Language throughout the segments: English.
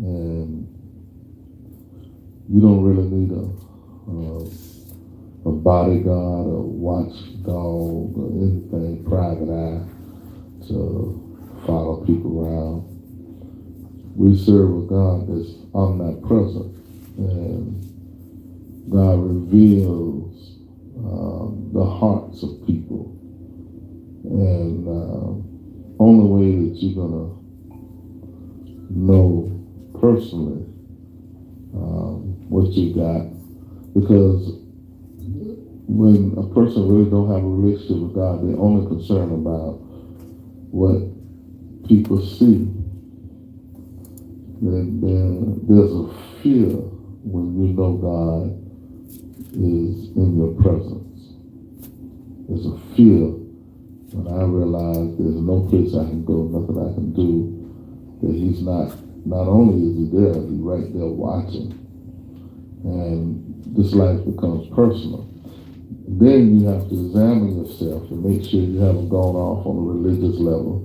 and you don't really need a bodyguard, a watchdog, or anything, private eye to follow people around. We serve a God that's omnipresent, and God reveals the hearts of people. And only way that you're going to know personally what you got, because when a person really don't have a relationship with God, they're only concerned about what people see. There's a fear when you know God is in your presence. There's a fear when I realize there's no place I can go, nothing I can do, that He's not only is He there, He's right there watching. And this life becomes personal. Then you have to examine yourself and make sure you haven't gone off on a religious level.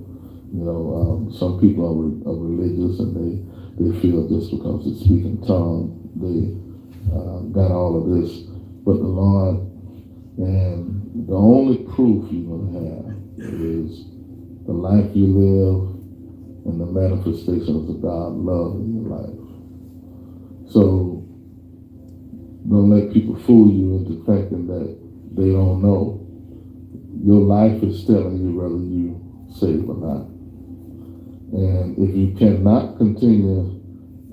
You know, some people are religious and they feel just because they speak in tongues, they got all of this. But the Lord, and the only proof you're going to have is the life you live and the manifestations of God's love in your life. So don't let people fool you into thinking that they don't know. Your life is telling you whether you saved or not. And if you cannot continue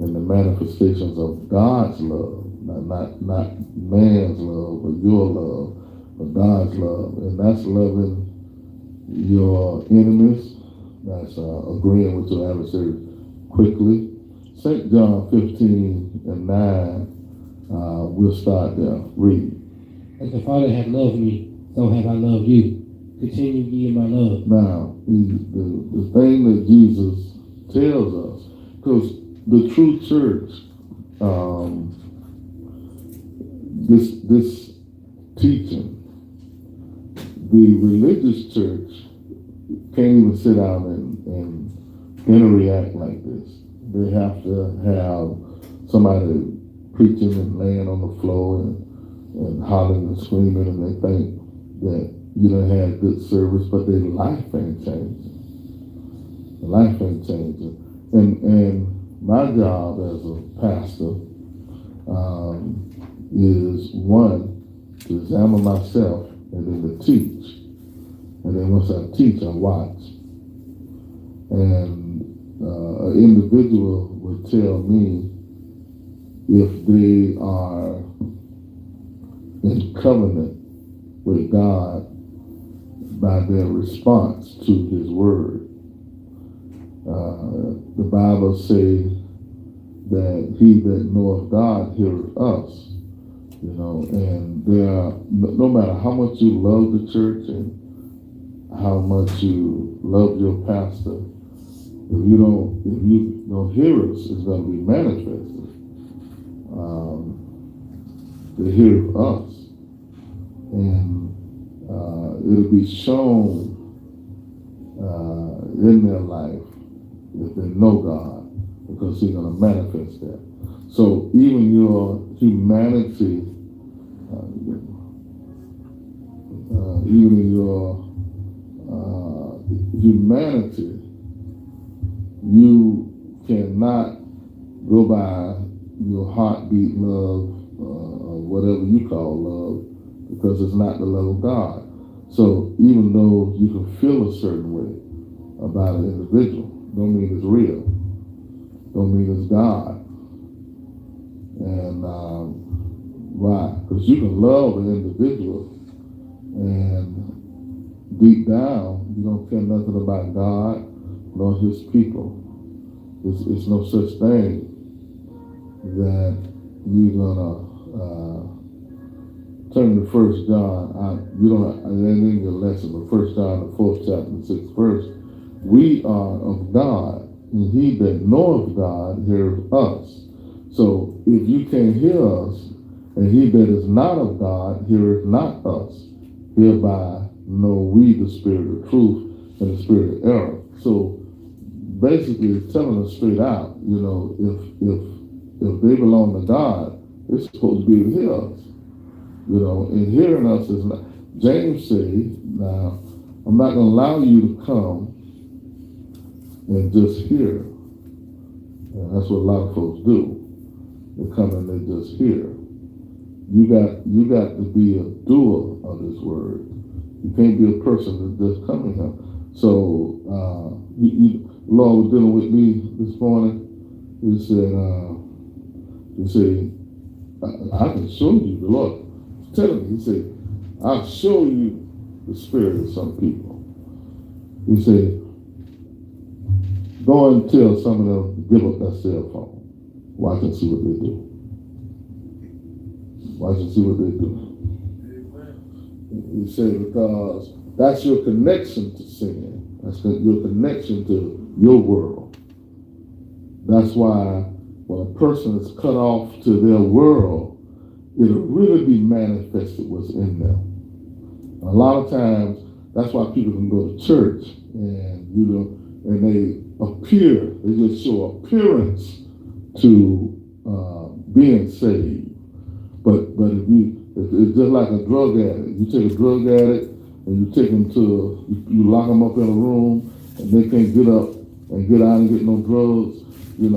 in the manifestations of God's love, not man's love or your love, but God's love, and that's loving your enemies, that's agreeing with your adversary quickly. St. John 15 and 9, we'll start there. Read. As the Father hath loved me, so have I loved you. Continue ye in my love. Now, the thing that Jesus tells us, because the true church, this teaching, the religious church can't even sit down and interact like this. They have to have somebody preaching and laying on the floor and hollering and screaming, and they think that you don't have good service, but their life ain't changing. The life ain't changing. And my job as a pastor is, one, to examine myself and then to teach. And then once I teach, I watch. And an individual would tell me if they are in covenant with God by their response to His word. The Bible says that he that knoweth God heareth us. You know, and there are, no matter how much you love the church and how much you love your pastor, if you don't hear us, it's going to be manifested. They hear us, and it'll be shown in their life if they know God, because He's going to manifest that. So even your humanity, even in your humanity, you cannot go by your heartbeat love, or whatever you call love, because it's not the love of God. So even though you can feel a certain way about an individual, don't mean it's real, don't mean it's God. And why? Because you can love an individual and deep down you don't care nothing about God nor His people. It's no such thing that you're gonna turn to 1 John. You don't. It ain't in your lesson, but 1 John, the 4th chapter, the 6th verse. We are of God, and he that knoweth God heareth us. So if you can't hear us, and he that is not of God heareth not us, hereby know we the spirit of truth and the spirit of error. So basically is telling us straight out, if they belong to God, they're supposed to be able to hear us. And hearing us is not. James said, now, I'm not going to allow you to come and just hear. And that's what a lot of folks do. They come and they just hear. You got to be a doer of this word. You can't be a person that just coming here. So, Lord was dealing with me this morning. He said, I can show you, the Lord was telling me, he said, I'll show you the spirit of some people. He said, go and tell some of them to give up their cell phone. Watch and see what they do. Watch and see what they do. He said, because that's your connection to sin. That's your connection to your world. That's why when a person is cut off to their world, it'll really be manifested what's in them. A lot of times, that's why people can go to church and and they appear, they just show appearance to being saved. But it's just like a drug addict. You take a drug addict and you take them you lock them up in a room and they can't get up and get out and get no drugs. It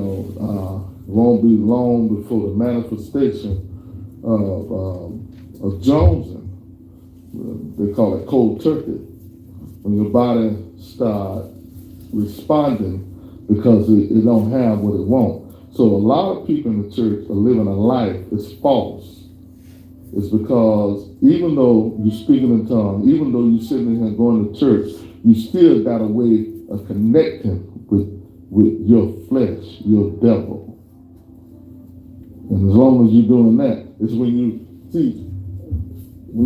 won't be long before the manifestation of jonesing. They call it cold turkey. When your body starts responding because it don't have what it wants. So a lot of people in the church are living a life that's false. It's because even though you're speaking in tongues, even though you're sitting in here going to church, you still got a way of connecting with your flesh, your devil. And as long as you're doing that, it's when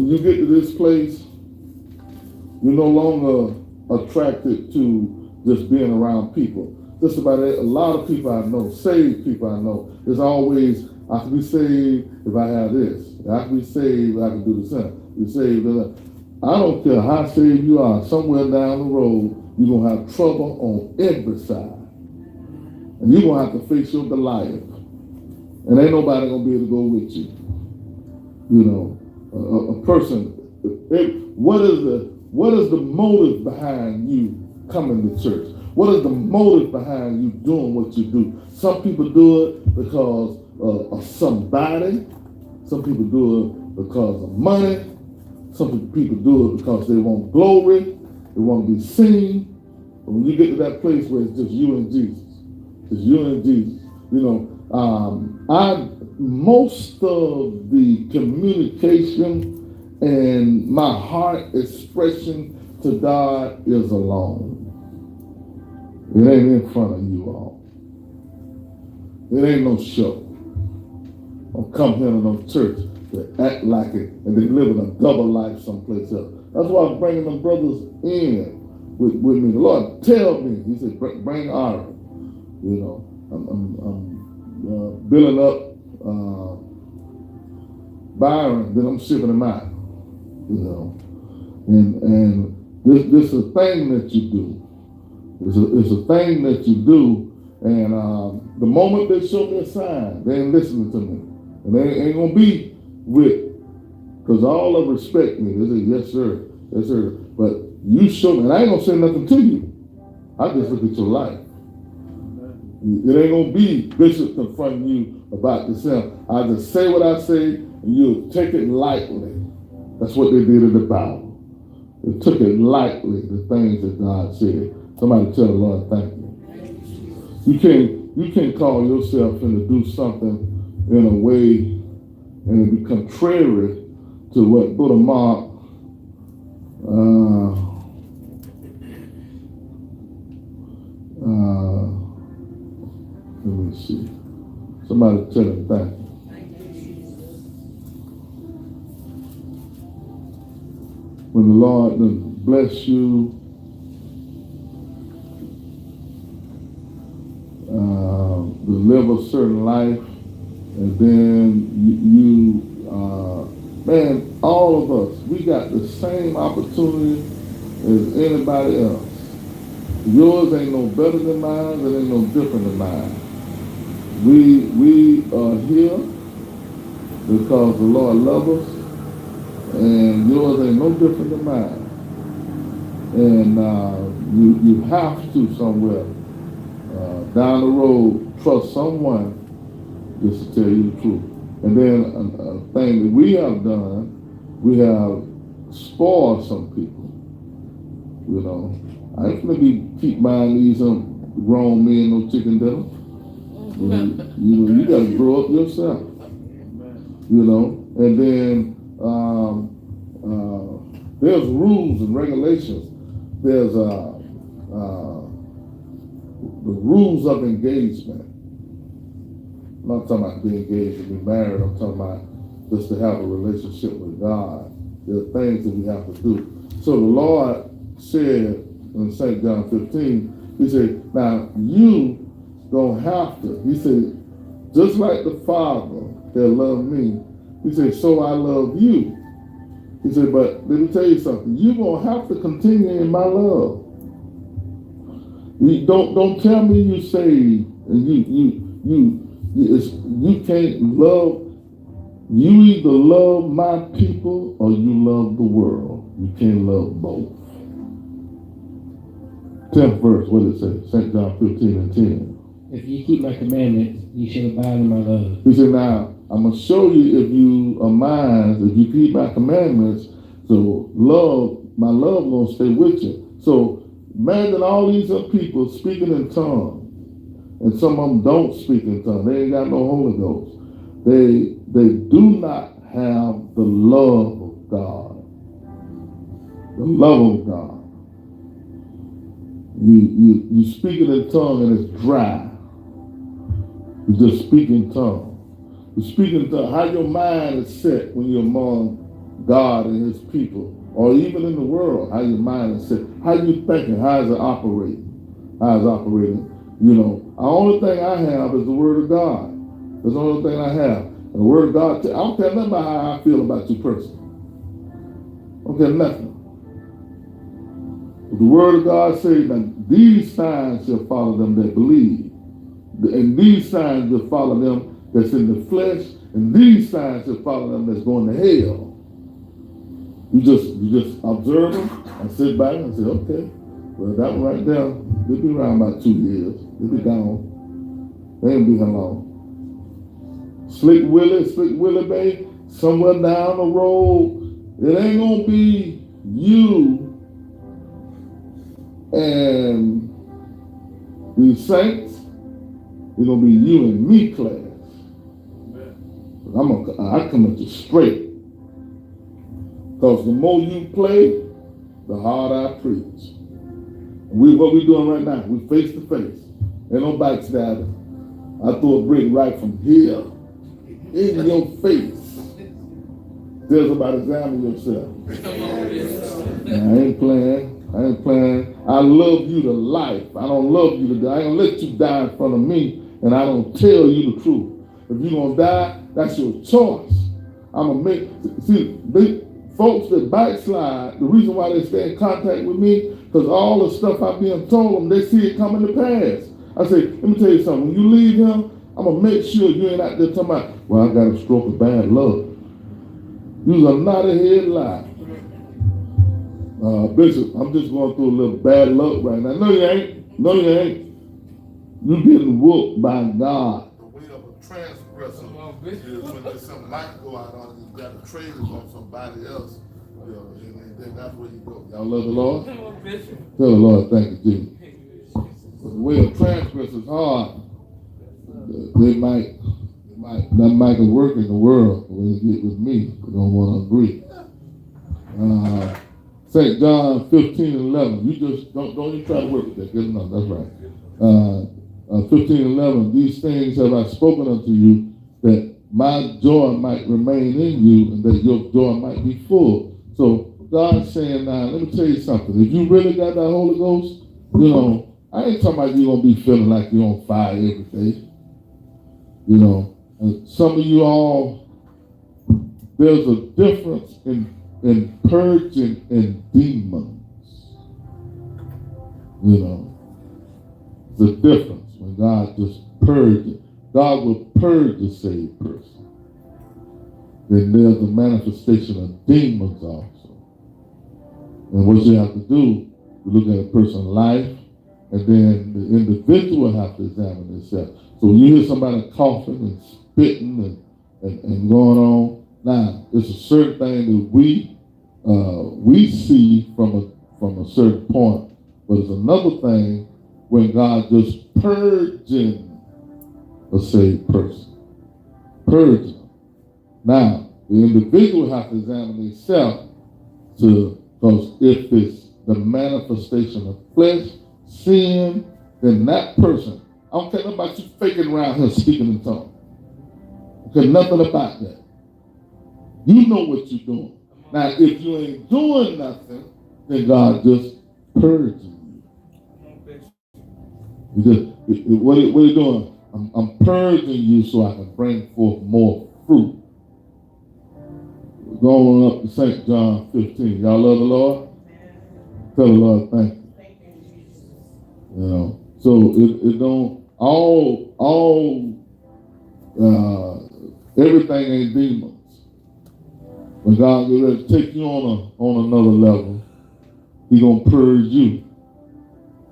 you get to this place, you're no longer attracted to just being around people. Just about a lot of people I know, saved people I know, there's always, I can be saved if I have this. I can be saved if I can do the same. You're saved. I don't care how saved you are, somewhere down the road, you're going to have trouble on every side. And you're going to have to face your Goliath. And ain't nobody going to be able to go with you. A person, what is the motive behind you coming to church? What is the motive behind you doing what you do? Some people do it because of somebody. Some people do it because of money. Some people do it because they want glory. They want to be seen. But when you get to that place where it's just you and Jesus, it's you and Jesus. Most of the communication and my heart expression to God is alone. It ain't in front of you all. It ain't no show. Don't come here to no church that act like it and they live in a double life someplace else. That's why I'm bringing them brothers in with me. The Lord tell me, he said, bring Aaron. I'm building up Byron, then I'm shipping him out. And this is a thing that you do. It's a thing that you do, and the moment they show me a sign, they ain't listening to me. And they ain't gonna be with, because all of them respect me. They say, yes, sir, yes, sir. But you show me, and I ain't gonna say nothing to you. I just look at your life. It ain't gonna be Bishop confronting you about the sin. I just say what I say, and you'll take it lightly. That's what they did in the Bible. They took it lightly, the things that God said. Somebody tell the Lord, thank you. You can't call yourself in to do something in a way and it be contrary to what Buddha Mark let me see. Somebody tell him thank you. When the Lord bless you, to live a certain life, and then man, all of us, we got the same opportunity as anybody else. Yours ain't no better than mine, it ain't no different than mine. We are here because the Lord loves us, and yours ain't no different than mine. And you have to somewhere down the road trust someone just to tell you the truth. And then a thing that we have done, we have spoiled some people. You know, I ain't gonna keep buying these grown men no chicken dinner. You gotta grow up yourself. You know, and then there's rules and regulations. There's the rules of engagement. I'm not talking about being engaged and be married. I'm talking about just to have a relationship with God. There are things that we have to do. So the Lord said in St. John 15, he said, now you don't have to. He said, just like the Father that loved me, he said, so I love you. He said, but let me tell you something. You're going to have to continue in my love. Don't tell me you saved and you can't love. You either love my people or you love the world. You can't love both. 10th verse, what did it say? St. John 15 and 10. If you keep my commandments, you shall abide in my love. He said, now, I'm going to show you if you are mine, if you keep my commandments, so my love going to stay with you. So imagine all these other people speaking in tongues, and some of them don't speak in tongues. They ain't got no Holy Ghost. They do not have the love of God. The love of God. You speak it in tongue and it's dry. You just speak in tongue. You speak in tongue. How your mind is set when you're among God and his people, or even in the world, how your mind is set. How you thinking? How is it operating? How is it operating? You know, the only thing I have is the word of God. That's the only thing I have. And the word of God, I don't care nothing about how I feel about you personally. I don't care nothing. The word of God says that these signs shall follow them that believe. And these signs will follow them that's in the flesh. And these signs shall follow them that's going to hell. You just observe them and sit back and say, okay, well, that one right there, they'll be around about 2 years. They'll be gone. They ain't be here long. Slick Willie Bay, somewhere down the road, it ain't gonna be you and these saints. It's gonna be you and me class. I come at you straight. Because the more you play, the harder I preach. And what we doing right now, we face to face. Ain't no backstabbing. I throw a brick right from here in your face. Tell somebody, examine yourself. I ain't playing. I love you to life. I don't love you to die. I ain't gonna let you die in front of me, and I don't tell you the truth. If you're gonna die, that's your choice. I'm gonna make, folks that backslide, the reason why they stay in contact with me, because all the stuff I've been told them, they see it coming to pass. I say, let me tell you something. When you leave him, I'm going to make sure you ain't out there talking about, well, I got a stroke of bad luck. You's a knot-head lie. Bishop, I'm just going through a little bad luck right now. No, you ain't. You getting whooped by God. The way of a transgressor is when there's some light go out on you, you got to trade it on somebody else. You know, and then that's where you go. Y'all love the Lord? Tell the Lord, thank you, Jesus. But the way of transgressor is hard. That might work in the world. When you get with me, you don't want to agree. St. John 15 and 11. You just don't even try to work with that. No, that's right. 15 and 11. These things have I spoken unto you, that my joy might remain in you, and that your joy might be full. So God's saying now, let me tell you something. If you really got that Holy Ghost, you know, I ain't talking about you gonna be feeling like you're on fire every day. You know, and some of you all, there's a difference in purging and demons. You know, There's a difference when God just purges. God will purge the saved person. Then there's a manifestation of demons also. And what you have to do, you look at a person's life, and then the individual have to examine themselves. So when you hear somebody coughing and spitting and going on, now it's a certain thing that we see from a certain point, but it's another thing when God just purging a saved person. Purging. Now, the individual has to examine themselves because if it's the manifestation of flesh, sin, then that person, I don't care about you faking around here speaking in tongues. Okay, nothing about that. You know what you're doing. Now, if you ain't doing nothing, then God just purges you. What are you doing? I'm purging you so I can bring forth more fruit. Going up to St. John 15. Y'all love the Lord? Tell the Lord thank you. You know, so it don't everything ain't demons. When God get ready to take you on another level, He gonna purge you.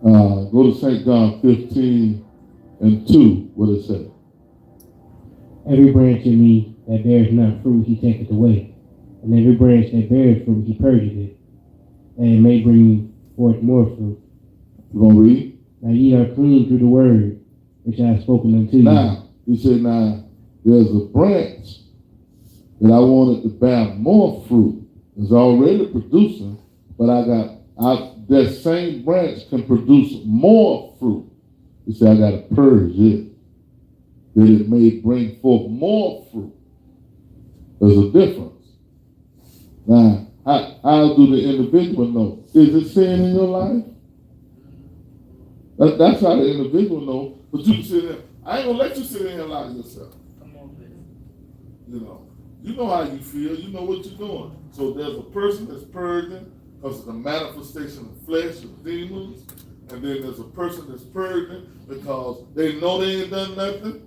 Go to St. John 15:2. What it say? Every branch in me that bears not fruit, He taketh away. And every branch that bears fruit, He purges it, that it may bring forth more fruit. You gonna read? Now ye are clean through the word which I have spoken unto you. Now, He said, now, there's a branch that I wanted to bear more fruit. It's already producing, but that same branch can produce more fruit. He said, I got to purge it, that it may bring forth more fruit. There's a difference. Now, how do the individual know? Is it sin in your life? That's how the individual knows. But you can sit there. I ain't gonna let you sit in here and lie to yourself. Come on, baby. You know how you feel. You know what you're doing. So there's a person that's purging because of the manifestation of flesh, of demons, and then there's a person that's purging because they know they ain't done nothing,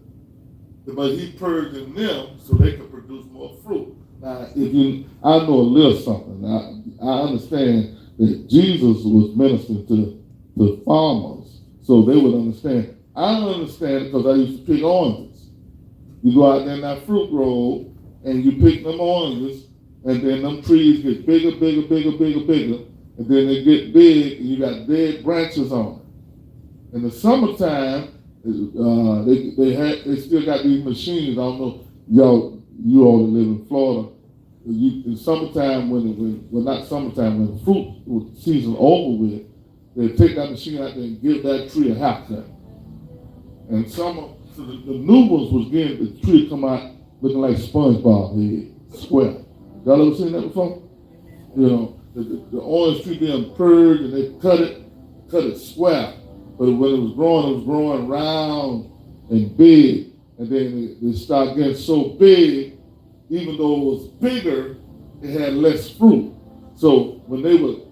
but He purging them so they can produce more fruit. Now, I know a little something. I understand that Jesus was ministering to farmers, so they would understand. I don't understand because I used to pick oranges. You go out there in that fruit grove and you pick them oranges, and then them trees get bigger, and then they get big, and you got dead branches on them. In the summertime, they still got these machines. I don't know, you all that live in Florida. In summertime, when the fruit season over with, they take that machine out there and give that tree a haircut. And so the new ones was getting the tree come out looking like SpongeBob head, square. Y'all ever seen that before? You know, the orange tree being purged and they cut it square. But when it was growing round and big. And then it started getting so big, even though it was bigger, it had less fruit. So when they would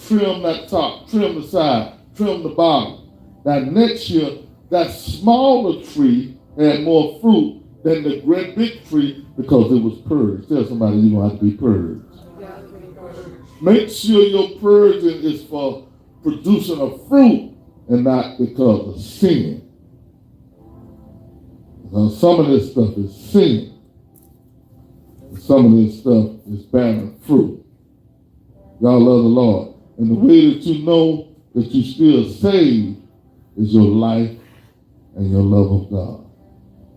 trim that top, trim the side, trim the bottom, that next year, that smaller tree had more fruit than the great big tree because it was purged. Tell somebody you're going to have to be purged. Make sure your purging is for producing a fruit and not because of sin. Because some of this stuff is sin. And some of this stuff is bearing fruit. Y'all love the Lord. And the way that you know that you still saved is your life and your love of God.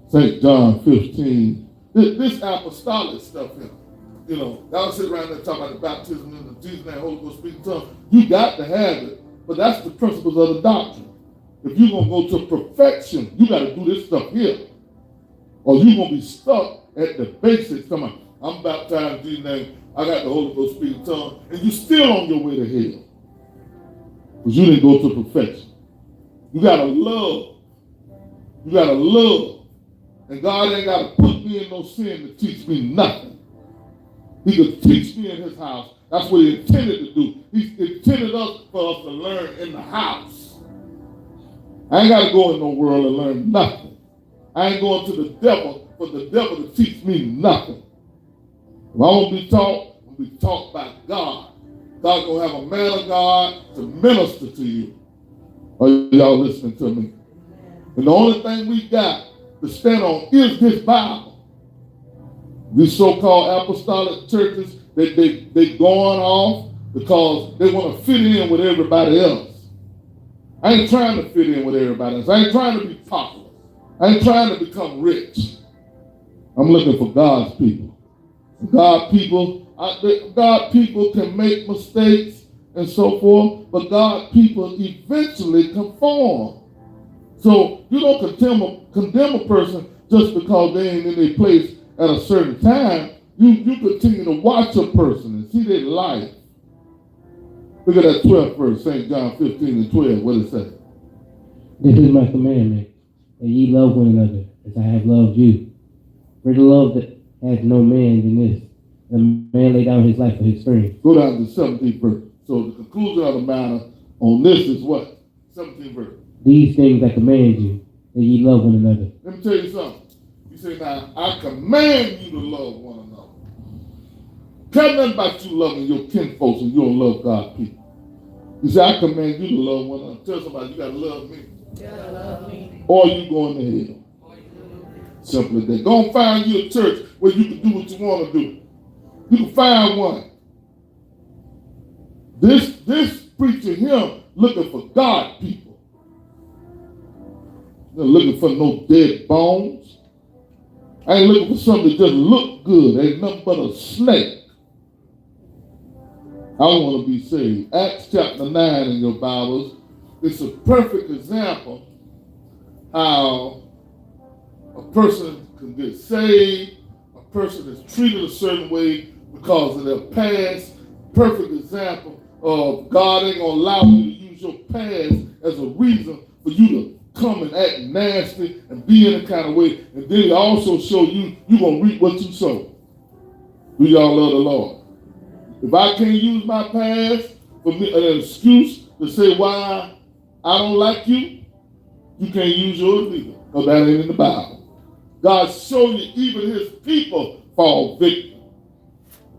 St. John 15. This apostolic stuff here. You know, y'all sit around there talking about the baptism in the Jesus name, Holy Ghost, speaking tongues. You got to have it. But that's the principles of the doctrine. If you're going to go to perfection, you got to do this stuff here. Or you're going to be stuck at the basics. Come on, I'm baptized in Jesus' name. I got the Holy Ghost, speaking tongues. And you're still on your way to hell. Because you didn't go to perfection. You got to love. You got to love. And God ain't got to put me in no sin to teach me nothing. He could teach me in His house. That's what He intended to do. He intended for us to learn in the house. I ain't got to go in no world and learn nothing. I ain't going to the devil for the devil to teach me nothing. If I want to be taught, I'm going to be taught by God. God's going to have a man of God to minister to you. Are y'all listening to me? And the only thing we got to stand on is this Bible. These so-called apostolic churches, they going off because they want to fit in with everybody else. I ain't trying to fit in with everybody else. I ain't trying to be popular. I ain't trying to become rich. I'm looking for God's people. God people can make mistakes and so forth, but God people eventually conform. So you don't condemn a person just because they ain't in their place at a certain time. You continue to watch a person and see their life. Look at that 12th verse, St. John 15:12. What it say? This is my commandment, that ye love one another as I have loved you. Greater love that hath no man than this, a man lay down his life for his friends. Go down to the 17th verse. So the conclusion of the matter on this is what? 17th verse. These things I command you, that ye love one another. Let me tell you something. You say, now, I command you to love one another. Tell nothing about you loving your kinfolks and you don't love God's people. You say, I command you to love one another. Tell somebody, you got to love me. You gotta love me. Or you going to hell. Simple as that. Go and find you a church where you can do what you want to do. You can find one. This preacher here looking for God people. They're looking for no dead bones. I ain't looking for something that just look good. Ain't nothing but a snake. I want to be saved. Acts chapter 9 in your Bibles. It's a perfect example how a person can get saved, a person is treated a certain way because of their past. Perfect example of God ain't going to allow you to use your past as a reason for you to come and act nasty and be in a kind of way. And then he also show you, you're going to reap what you sow. Do y'all love the Lord? If I can't use my past for me, an excuse to say why I don't like you, you can't use yours either, because that ain't in the Bible. God showed you even his people fall victim.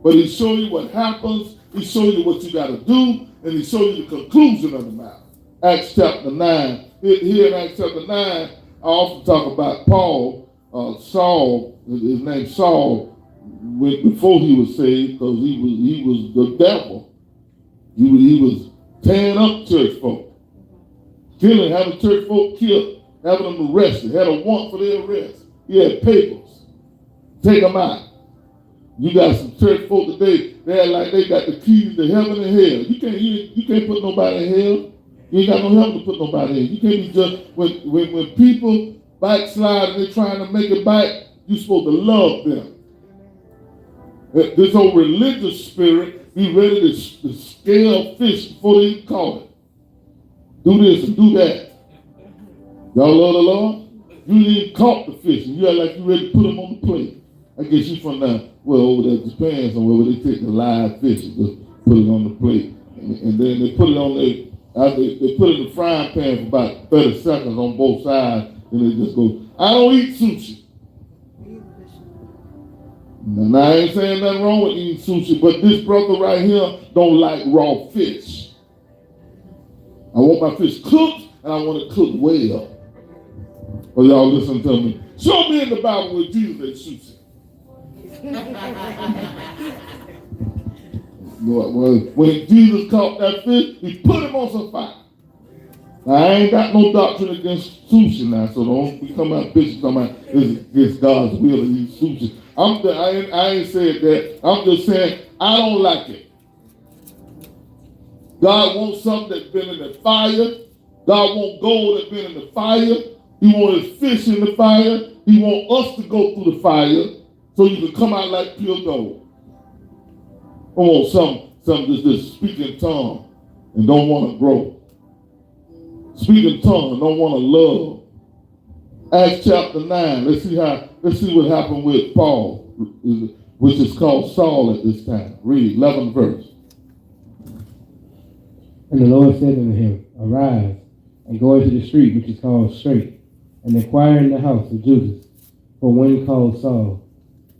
But he showed you what happens, he showed you what you got to do, and he showed you the conclusion of the matter. Acts chapter 9. Here in Acts chapter 9, I often talk about Paul, Saul, his name Saul, before he was saved, because he was the devil. He was tearing up church folk, killing, having church folk killed, having them arrested, had a warrant for their arrest. He had papers. Take them out. You got some church folk today, they're like they got the keys to heaven and hell. You can't put nobody in hell. You ain't got no help to put nobody in. You can't be just, when people backslide and they're trying to make it back, you're supposed to love them. This old religious spirit, be ready to scale fish before they even caught it. Do this and do that. Y'all love the Lord? You ain't even caught the fish, and you act like you ready to put them on the plate. I guess you from over there in Japan somewhere where they take the live fish and just put it on the plate. And then they put it on they put it in the frying pan for about 30 seconds on both sides, and they just go, I don't eat sushi. Now, I ain't saying nothing wrong with eating sushi, but this brother right here don't like raw fish. I want my fish cooked, and I want it cooked well. Well, y'all listen to me. Show me in the Bible where Jesus ate sushi. When Jesus caught that fish, he put him on some fire. Now, I ain't got no doctrine against sushi now, so don't become out bitches talking about it's against God's will to eat sushi. I ain't said that. I'm just saying I don't like it. God wants something that's been in the fire. God wants gold that's been in the fire. He wants his fish in the fire. He wants us to go through the fire so you can come out like pure gold. I want some just speak in tongue and don't want to grow. Speak in tongue and don't want to love. Acts chapter 9. Let's see what happened with Paul, which is called Saul at this time. Read 11th verse. And the Lord said unto him, Arise, and go into the street which is called Straight, and inquire in the house of Judas for one called Saul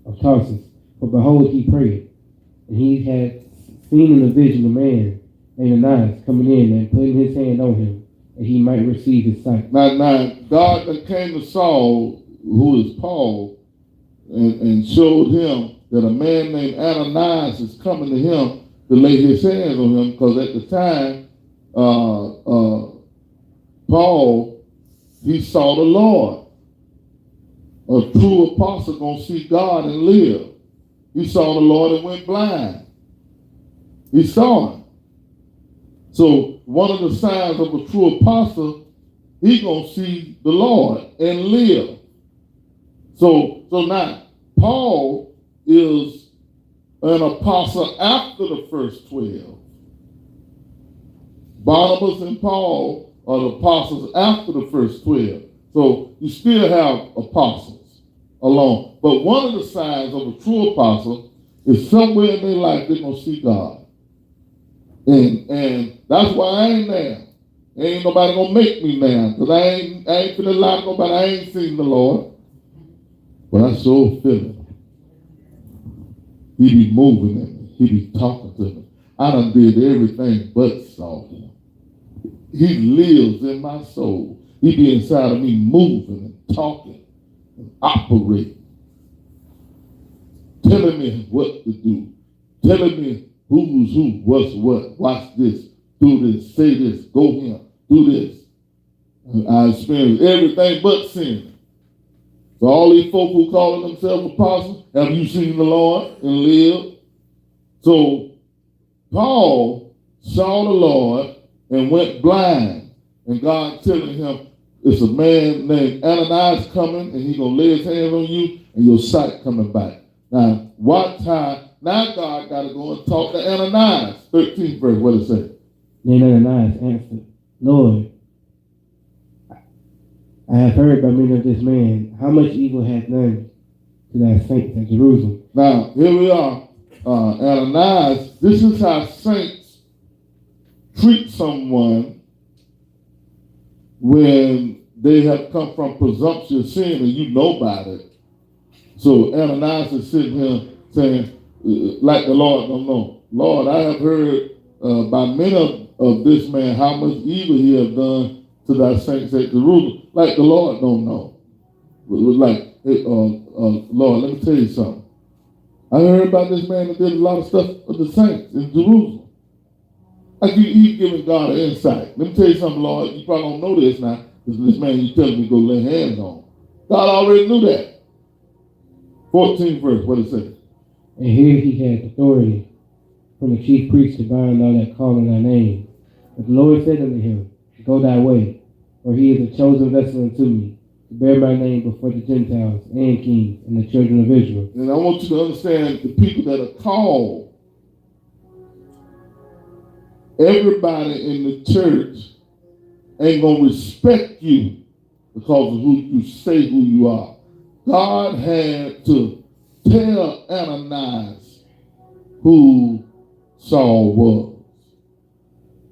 of Tarsus. For behold, he prayed, and he had seen in a vision a man named Ananias coming in and putting his hand on him, that he might receive his sight. Now, God that came to Saul, who is Paul, and showed him that a man named Ananias is coming to him to lay his hands on him, because at the time, Paul, he saw the Lord. A true apostle gonna see God and live. He saw the Lord and went blind. He saw him. So one of the signs of a true apostle, he gonna see the Lord and live. So now Paul is an apostle after the first 12. Barnabas and Paul are the apostles after the first 12. So you still have apostles alone. But one of the signs of a true apostle is somewhere in their life they're going to see God. And that's why I ain't there. Ain't nobody going to make me now. Because I ain't finna lie to nobody. I ain't seen the Lord. But I sure feel it. He be moving at me. He be talking to me. I done did everything but saw him. He lives in my soul. He be inside of me moving and talking and operating. Telling me what to do. Telling me who's who, what's what. Watch this. Do this. Say this. Go here. Do this. And I experienced everything but sin. So all these folk who call themselves apostles, have you seen the Lord and lived? So Paul saw the Lord and went blind. And God telling him, it's a man named Ananias coming, and he's going to lay his hands on you, and your sight coming back. Now, watch how, now God got to go and talk to Ananias. 13th verse, what it say? Then Ananias answered, Lord, I have heard by many of this man how much evil hath done to thy saints at Jerusalem. Now, here we are. Ananias, this is how saints treat someone when they have come from presumptuous sin and you know about it. So Ananias is sitting here saying, like the Lord don't know, Lord, I have heard by many of this man how much evil he have done to thy saints at Jerusalem. Like the Lord don't know. Like, Lord, let me tell you something. I heard about this man that did a lot of stuff for the saints in Jerusalem. Like he's giving God an insight. Let me tell you something, Lord. You probably don't know this now, because this man you telling me to go lay hands on. God already knew that. 14th verse, what it says? And here he had authority from the chief priest to bind all that call on thy name. But the Lord said unto him, Go thy way, for he is a chosen vessel unto me, to bear my name before the Gentiles and kings and the children of Israel. And I want you to understand the people that are called. Everybody in the church ain't going to respect you because of who you say who you are. God had to tell Ananias who Saul was.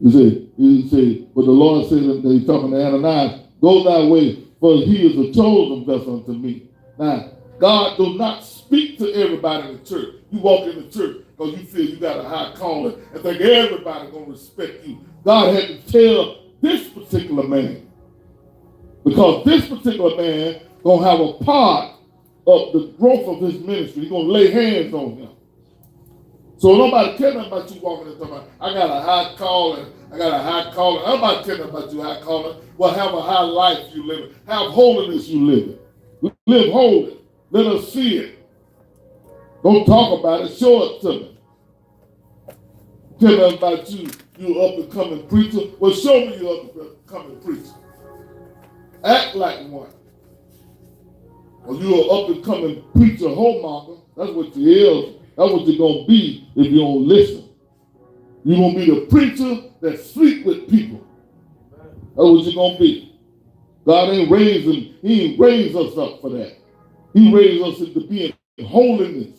He said, but the Lord said that he's talking to Ananias, go thy way, for he is a chosen vessel unto me. Now, God does not speak to everybody in the church. You walk in the church because you feel you got a high calling and think everybody's going to respect you. God had to tell this particular man, because this particular man going to have a part of the growth of his ministry. He's going to lay hands on him. So nobody cares about you walking in and talking about, I got a high calling, I got a high calling. Nobody cares about you high calling. Well, have a high life you live. Have holiness you live. Live holy. Let us see it. Don't talk about it. Show it to me. Tell us about you up and coming preacher. Well, show me you up and coming preacher. Act like one. Or you're an up and coming preacher, homemonger. That's what you is. That's what you're going to be if you don't listen. You're going to be the preacher that sleep with people. That's what you're going to be. God ain't raising, he ain't raised us up for that. He raised us into being holiness.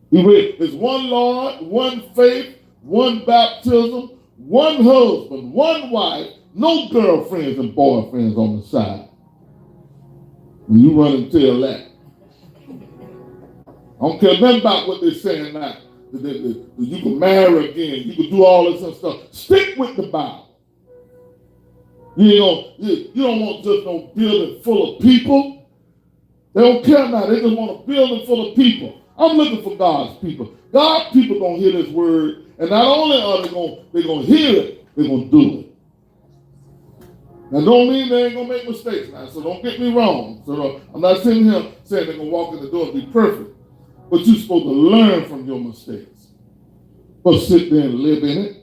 He raised, there's one Lord, one faith, one baptism, one husband, one wife, no girlfriends and boyfriends on the side. When you run and tell that. I don't care nothing about what they're saying now. That you can marry again. You can do all this other stuff. Stick with the Bible. You don't want just no building full of people. They don't care now. They just want a building full of people. I'm looking for God's people. God's people gonna hear this word, and not only are they gonna hear it, they're gonna do it. Now, don't mean they ain't gonna make mistakes now. So don't get me wrong. So I'm not sitting here saying they're gonna walk in the door and be perfect, but you're supposed to learn from your mistakes. But sit there and live in it.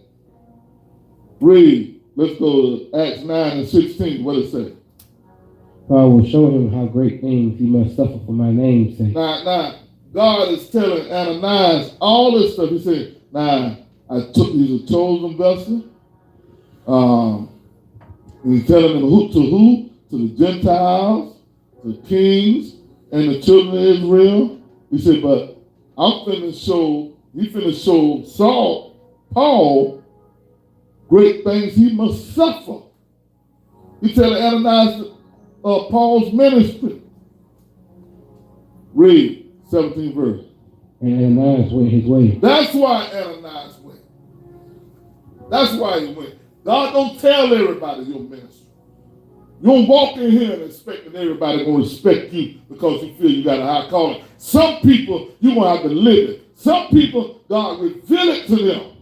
Read. Let's go to Acts 9 and 16. What it say? For I will show him how great things he must suffer for my name's sake. Now, God is telling Ananias all this stuff. He said, he's a chosen vessel. And he's telling them who? To the Gentiles, the kings, and the children of Israel. He said, but he finna show Paul, great things he must suffer. He telling Ananias Paul's ministry. Read 17th verse. And Ananias went his way. That's why Ananias went. That's why he went. God don't tell everybody your ministry. You don't walk in here and expecting everybody going to respect you because you feel you got a high calling. Some people, you're going to have to live it. Some people, God reveal it to them.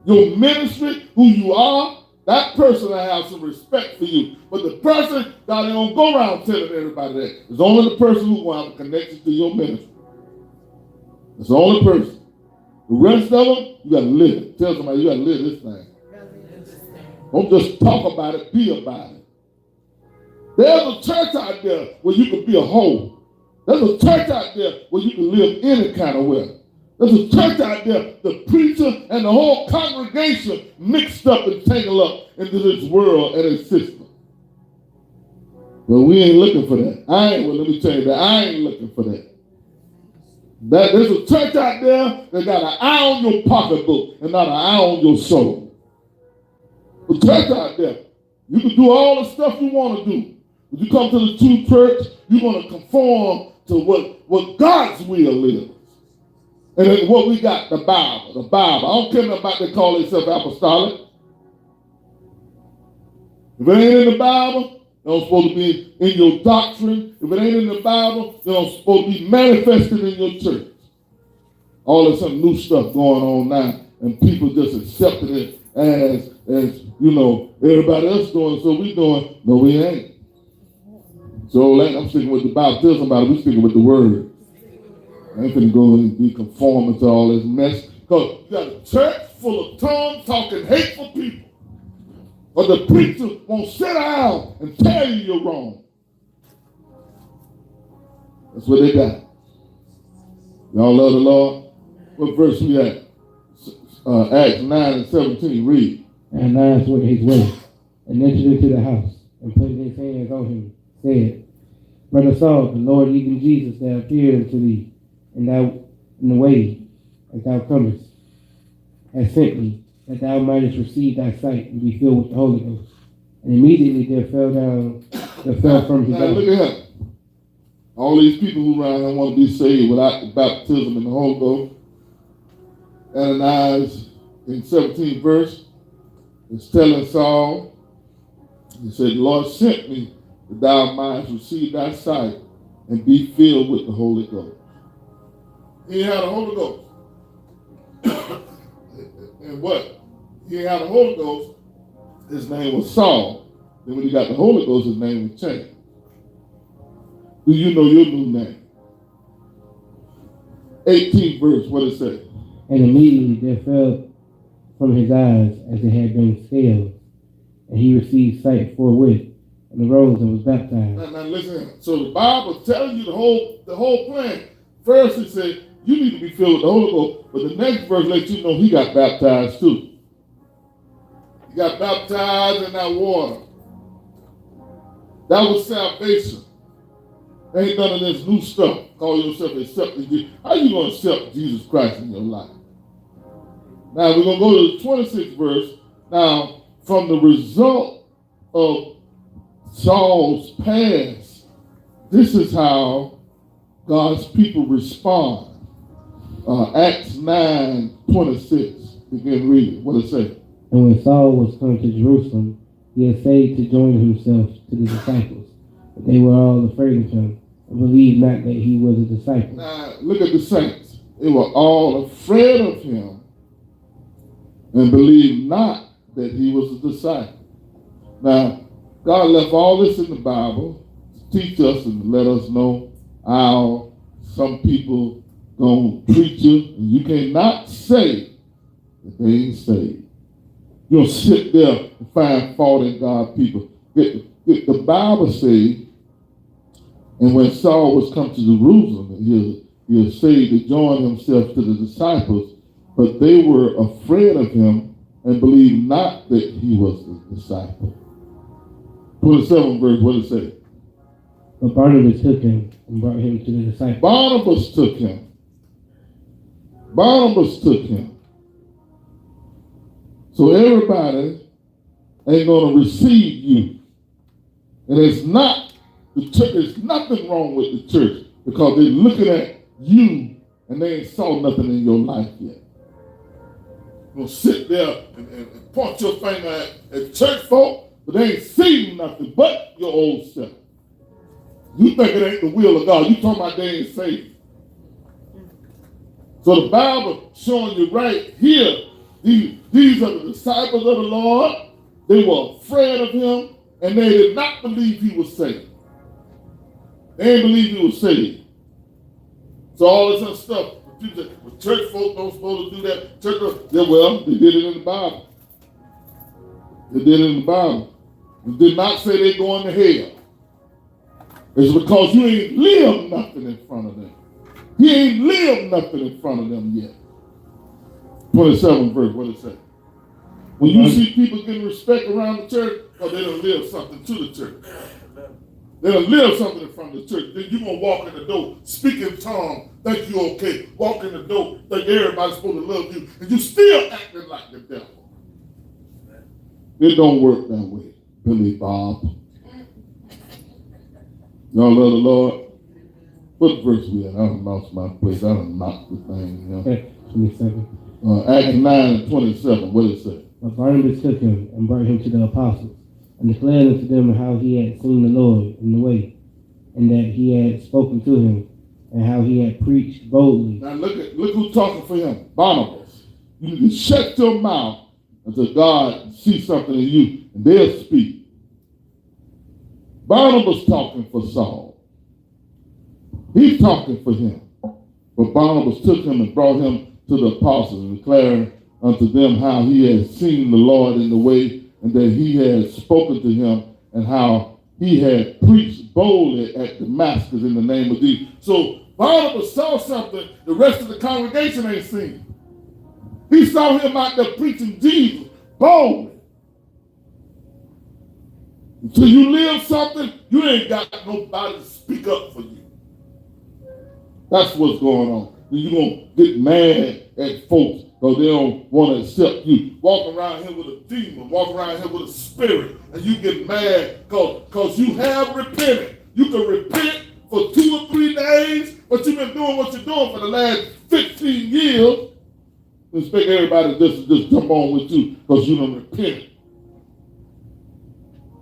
Your ministry, who you are, that person will have some respect for you. But the person, God ain't going to go around telling everybody that. It's only the person who's going to have a connection to your ministry. It's the only person. The rest of them, you got to live it. Tell somebody you got to live this thing. Don't just talk about it, be about it. There's a church out there where you can be a hoe. There's a church out there where you can live any kind of way. There's a church out there, the preacher and the whole congregation mixed up and tangled up into this world and its system. But we ain't looking for that. Let me tell you that. I ain't looking for that. There's a church out there that got an eye on your pocketbook and not an eye on your soul. The church out there, you can do all the stuff you want to do. When you come to the true church, you're going to conform to what God's will is. And then what we got, the Bible. I don't care about they call themselves apostolic. If it ain't in the Bible, it don't supposed to be in your doctrine. If it ain't in the Bible, it don't supposed to be manifested in your church. All this some new stuff going on now, and people just accepting it as everybody else doing, so we doing. No, we ain't. So I'm sticking with the Bible. Tell somebody we sticking with the word. I ain't finna go and be conforming to all this mess. Because you got a church full of tongue talking hateful people. Or the preacher won't sit down and tell you you're wrong. That's what they got. Y'all love the Lord? What verse we at? Acts 9 and 17. Read. And Ananias went his way and entered into the house and putting his hands on him, said, Brother Saul, the Lord, even Jesus, that appeared unto thee in the way as thou comest, has sent me, that thou mightest receive thy sight and be filled with the Holy Ghost. And immediately there fell from his eyes. Look at him. All these people who around here want to be saved without the baptism in the Holy Ghost. Ananias in 17th verse is telling Saul, he said, the Lord sent me that thou mightest receive thy sight and be filled with the Holy Ghost. He had the Holy Ghost. And what? He had the Holy Ghost, his name was Saul. Then when he got the Holy Ghost, his name was changed. Do you know your new name? 18th verse, what it say? And immediately there fell from his eyes as it had been scales, and he received sight forthwith, and arose and was baptized. Now listen, so the Bible tells you the whole plan. First it said, you need to be filled with the Holy Ghost, but the next verse lets you know he got baptized too. He got baptized in that water. That was salvation. Ain't none of this new stuff. Call yourself accepting Jesus. How you going to accept Jesus Christ in your life? Now we're going to go to the 26th verse. Now, from the result of Saul's past, this is how God's people respond. Acts 9:26. Begin reading. What it say? And when Saul was come to Jerusalem, he essayed to join himself to the disciples, but they were all afraid of him, and believed not that he was a disciple. Now, look at the saints. They were all afraid of him and believed not that he was a disciple. Now, God left all this in the Bible to teach us and let us know how some people gonna treat you, and you cannot say that they ain't saved. You'll sit there and find fault in God's people. The Bible says, and when Saul was come to Jerusalem, he essayed to join himself to the disciples, but they were afraid of him and believed not that he was a disciple. 27 verse, what it say? But Barnabas took him and brought him to the disciples. Barnabas took him. Barnabas took him. So everybody ain't going to receive you. And it's not the church. There's nothing wrong with the church because they're looking at you and they ain't saw nothing in your life yet. You're going to sit there and point your finger at church folk, but they ain't seen nothing but your old self. You think it ain't the will of God. You talking about they ain't saved. So the Bible showing you right here, these are the disciples of the Lord. They were afraid of him, and they did not believe he was saved. They didn't believe he was saved. So all this other stuff, the church folk don't supposed to do that. Church, well, they did it in the Bible. They did it in the Bible. It did not say they're going to hell. It's because you ain't lived nothing in front of them. He ain't lived nothing in front of them yet. 27 verse, what it say? When you see people getting respect around the church, or they don't live something to the church. They don't live something in front of the church. Then you're going to walk in the door, speak in tongues, think you're okay. Walk in the door, think everybody's supposed to love you, and you still acting like the devil. It don't work that way, Billy Bob. Y'all love the Lord? What verse we at? I done lost my place. I done knocked the thing. You know? 27. Acts 9:27. What it say? But Barnabas took him and brought him to the apostles, and declared unto them how he had seen the Lord in the way, and that he had spoken to him, and how he had preached boldly. Now look who's talking for him. Barnabas. You need to shut your mouth until God sees something in you, and they'll speak. Barnabas talking for Saul. He's talking for him. But Barnabas took him and brought him to the apostles and declared unto them how he had seen the Lord in the way, and that he had spoken to him, and how he had preached boldly at Damascus in the name of Jesus. So Barnabas saw something the rest of the congregation ain't seen. He saw him out there preaching Jesus boldly. Until you live something, you ain't got nobody to speak up for you. That's what's going on. You're going to get mad at folks because they don't want to accept you. Walk around here with a demon, walk around here with a spirit, and you get mad because you have repented. You can repent for 2 or 3 days, but you've been doing what you're doing for the last 15 years. Expect everybody just jump on with you because you done repented.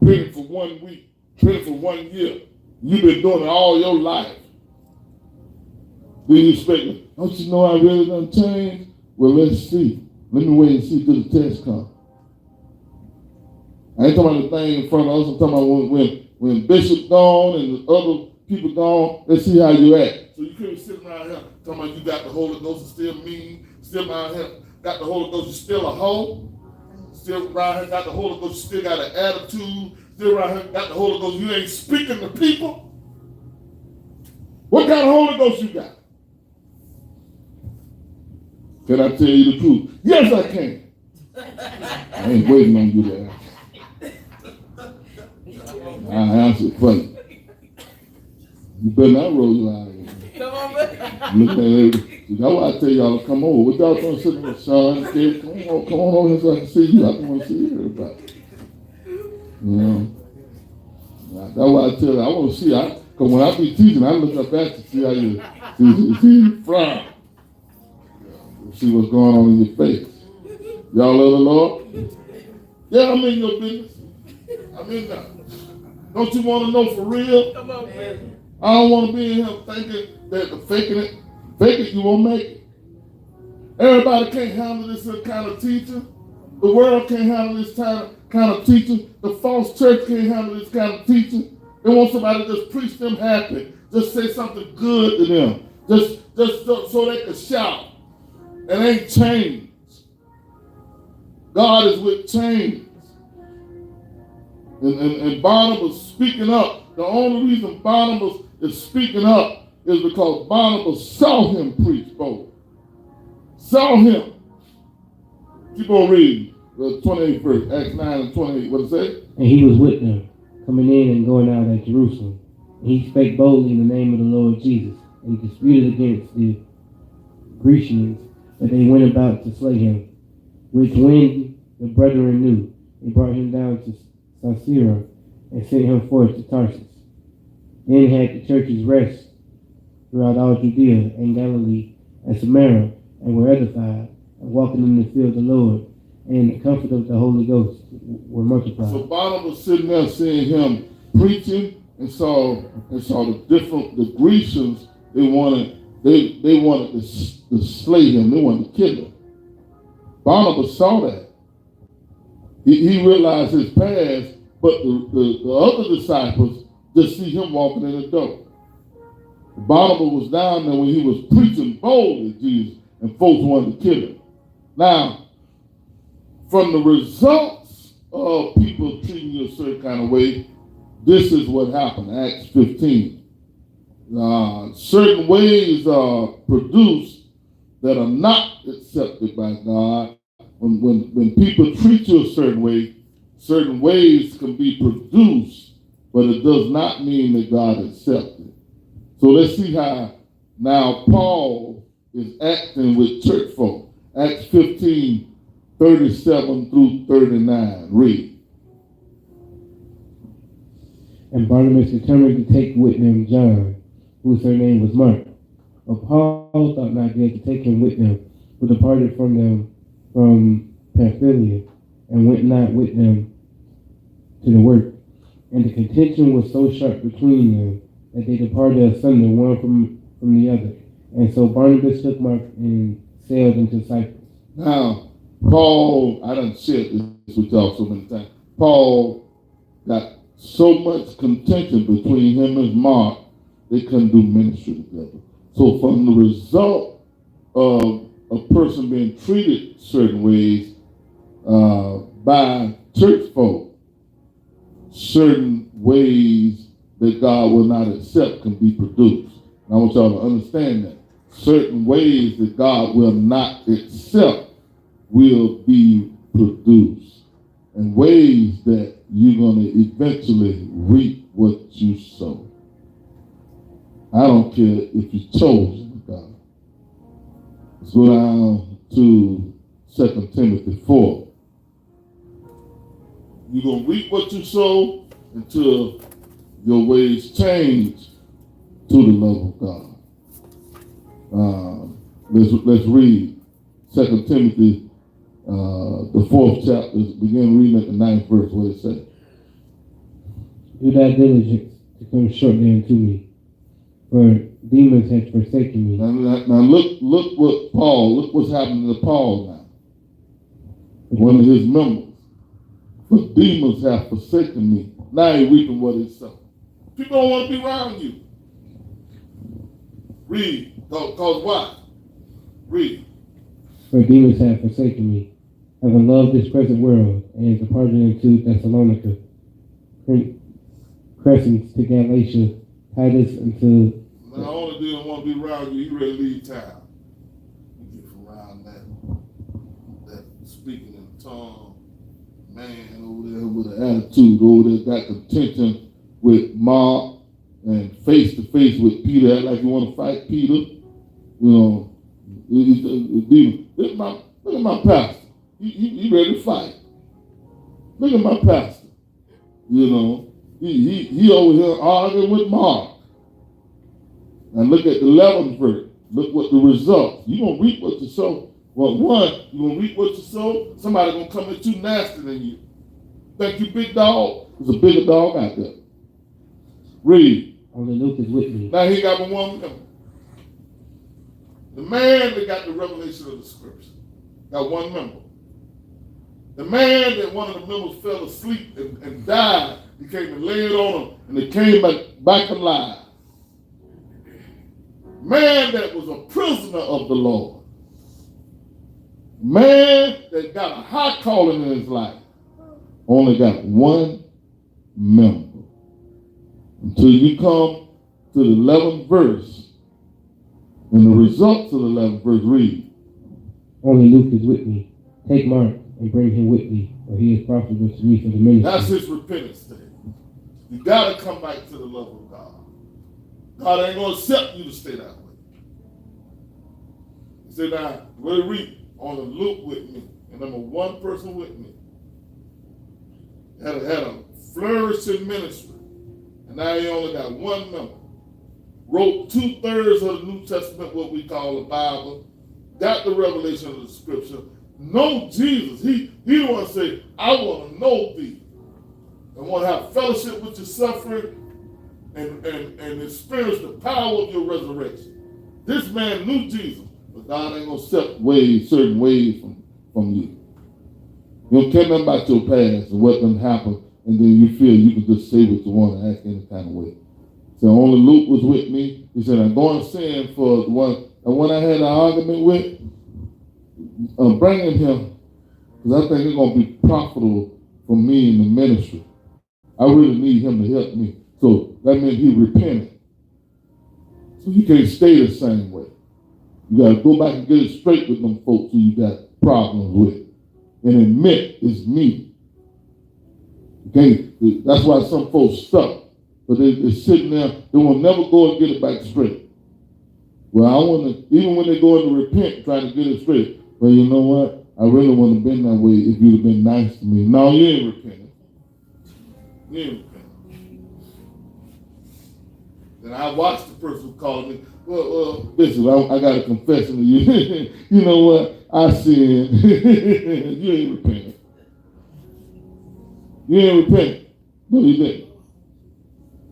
Repented for 1 week, repented for 1 year. You've been doing it all your life. Then you expect, don't you know I really done changed? Well, let's see. Let me wait and see till the test comes. I ain't talking about the thing in front of us. I'm talking about when Bishop gone and the other people gone, let's see how you act. So you can't sit around here talking about you got the Holy Ghost and still mean, still around here got the Holy Ghost, you still a hoe, still around here got the Holy Ghost, you still got an attitude, still around here got the Holy Ghost, you ain't speaking to people. What kind of Holy Ghost you got? Can I tell you the truth? Yes, I can. I ain't waiting on you to answer. I'll answer for you. You better not roll your eyes. Look at it. That's why I tell y'all to come over. What y'all trying to sit with Sean? Come on over here so I can see you. I don't want to see everybody. You know? That's why I tell you, I want to see. Because when I be teaching, I look up at you to see how see you frown. See what's going on in your face. Y'all love the Lord? Yeah, I'm in your business. I'm in that. Don't you want to know for real? Come on, man. I don't want to be in here thinking that fake it, you won't make it. Everybody can't handle this kind of teaching. The world can't handle this kind of teaching. The false church can't handle this kind of teaching. They want somebody to just preach them happy. Just say something good to them. Just so they can shout. It ain't change. God is with change. And Barnabas speaking up. The only reason Barnabas is speaking up is because Barnabas saw him preach bold. Saw him. Keep on reading. The 28th verse, Acts 9 and 28. What it say? And he was with them, coming in and going out at Jerusalem. And he spake boldly in the name of the Lord Jesus, and disputed against the Grecians, that they went about to slay him. Which when the brethren knew, they brought him down to Caesarea, and sent him forth to Tarsus. Then had the churches rest throughout all Judea and Galilee and Samaria, and were edified, and walking in the fear of the Lord, and the comfort of the Holy Ghost were multiplied. So Barnabas sitting there seeing him preaching, and saw the Grecians, they wanted to slay him, they wanted to kill him. Barnabas saw that. He realized his past, but the other disciples just see him walking in the door. Barnabas was down there when he was preaching boldly Jesus, and folks wanted to kill him. Now, from the results of people treating you a certain kind of way, this is what happened, Acts 15. Certain ways are produced that are not accepted by God. When people treat you a certain way, certain ways can be produced, but it does not mean that God accepts it. So let's see how now Paul is acting with church folk. Acts 15, 37 through 39. Read. And Barnabas determined to take with him John, whose surname was Mark. But Paul thought not good to take him with them, but departed from them from Pamphylia, and went not with them to the work. And the contention was so sharp between them that they departed asunder one from the other. And so Barnabas took Mark and sailed into Cyprus. Now, Paul, I done shared this with y'all so many times. Paul got so much contention between him and Mark, they couldn't do ministry together. So from the result of a person being treated certain ways by church folk, certain ways that God will not accept can be produced. And I want y'all to understand that. Certain ways that God will not accept will be produced. And ways that you're going to eventually reap what you sow. I don't care if you're chosen of God. Let's go down to 2 Timothy 4. You're going to reap what you sow until your ways change to the love of God. Let's read 2 Timothy, the 4th chapter. Begin reading at the 9th verse. What it says. Do thy diligence to come shortly unto me, for Demas has forsaken me. Now look what's happening to Paul now. One of his members. For Demas have forsaken me. Now he's reaping what he sowed. People don't want to be around you. Read. Because why? Read. For Demas hath forsaken me, having loved this present world, and departed into Thessalonica, Crescens to Galatia, Titus unto... Not only didn't want to be around you, he ready to leave town. You get from around that speaking in tongue, man over there with an attitude, over there got contention with Mark, and face to face with Peter, act like you want to fight Peter. You know, look at my pastor. He ready to fight. Look at my pastor. You know, he over here arguing with Mark. And look at the 11th verse. Look what the results. You're going to reap what you sow. Well, one, you're going to reap what you sow. Somebody going to come in too nasty than you. Think you big dog? There's a bigger dog out there. Read. Only Luke is with me. Now he got one member. The man that got the revelation of the scripture got one member. The man that one of the members fell asleep and died, he came and laid on him, and they came back alive. Man that was a prisoner of the Lord. Man that got a high calling in his life. Only got one member. Until you come to the 11th verse, and the results of the 11th verse read. Only Luke is with me. Take Mark and bring him with me, for he is profitable to me for the ministry. That's his repentance day. You got to come back to the love of God. God ain't going to accept you to stay that way. He said, now, what do read? Only Luke with me, and I'm a one person with me. Had a flourishing ministry, and now he only got one member. Wrote 2/3 of the New Testament, what we call the Bible, got the revelation of the scripture, know Jesus. He don't want to say, I want to know thee. I want to have fellowship with your suffering and experience the power of your resurrection. This man knew Jesus, but God ain't going to accept certain ways from you. You don't care nothing about your past and what done happened, and then you feel you can just say what you want and act any kind of way. So only Luke was with me. He said, I'm going to send for the one I had an argument with, bringing him, because I think it's going to be profitable for me in the ministry. I really need him to help me. So that meant he repented. So you can't stay the same way. You got to go back and get it straight with them folks who you got problems with. And admit it's me. Okay? That's why some folks stuck. But they're sitting there, they will never go and get it back straight. Well, I want to, even when they go in to repent, trying to get it straight. Well, you know what? I really wouldn't have been that way if you'd have been nice to me. No, you ain't repenting. You ain't repenting. Then I watched the person who called me, well, Bishop, I got a confession to you. You know what? I sinned. You ain't repenting. You ain't repenting. No, you didn't.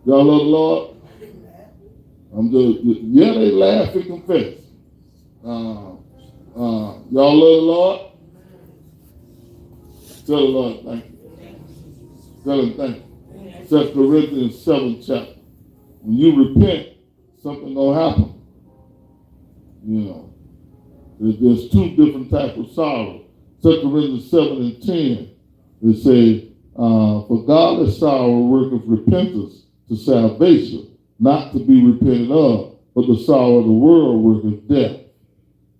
Y'all love the Lord? Yeah, they laugh and confess. Y'all love the Lord? Tell the Lord thank you. Tell him thank you. 2 Corinthians 7 chapter. When you repent, something gonna happen. You know. There's two different types of sorrow. 2 Corinthians 7 and 10. They say, for godly sorrow worketh repentance to salvation, not to be repented of, but the sorrow of the world worketh death.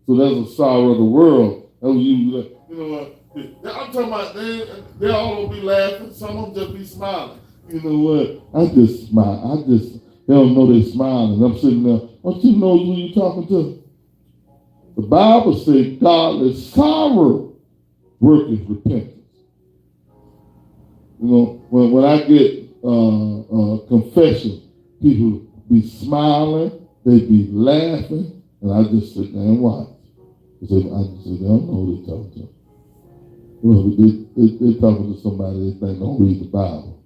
So there's a sorrow of the world. You know what? I'm talking about they all gonna be laughing, some of them just be smiling. You know what? I just smile. They don't know they're smiling. I'm sitting there, don't you know who you're talking to? The Bible says godly sorrow worketh repentance. You know, when I get confession, people be smiling, they be laughing, and I just sit there and watch. I just say, they don't know who they're talking to. You know, they're talking to somebody they think don't read the Bible.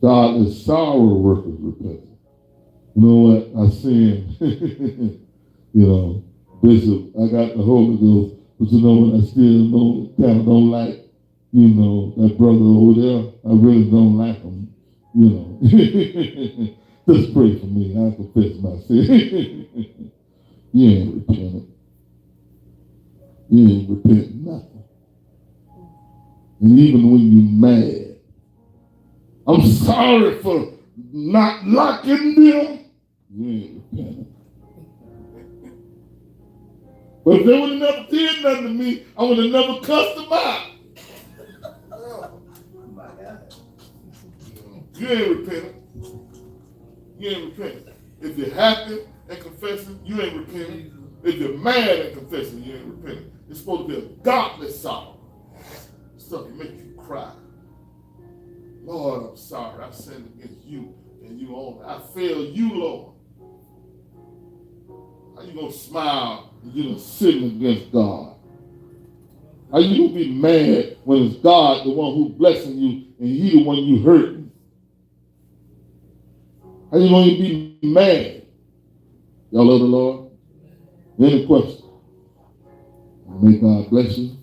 God is sorrow workers repentance. You know what? I sinned. You know, Bishop, I got the Holy Ghost, but you know what? I still don't like, you know, that brother over there. I really don't like him. You know, just pray for me. I confess my sin. You ain't repenting. You ain't repenting nothing. And even when you're mad, I'm sorry for not liking them. You ain't repenting. But if they would have never did nothing to me, I would have never cussed them out. You ain't repenting. You ain't repenting. If you're happy and confessing, you ain't repenting. If you're mad and confessing, you ain't repenting. It's supposed to be a godly sorrow. Stuff that make you cry. Lord, I'm sorry. I sinned against you and you only. I failed you, Lord. How you gonna smile when you're sinning against God? How you gonna be mad when it's God the one who's blessing you and He the one you hurting? How you gonna be mad? Y'all love the Lord? Any question? May God bless you.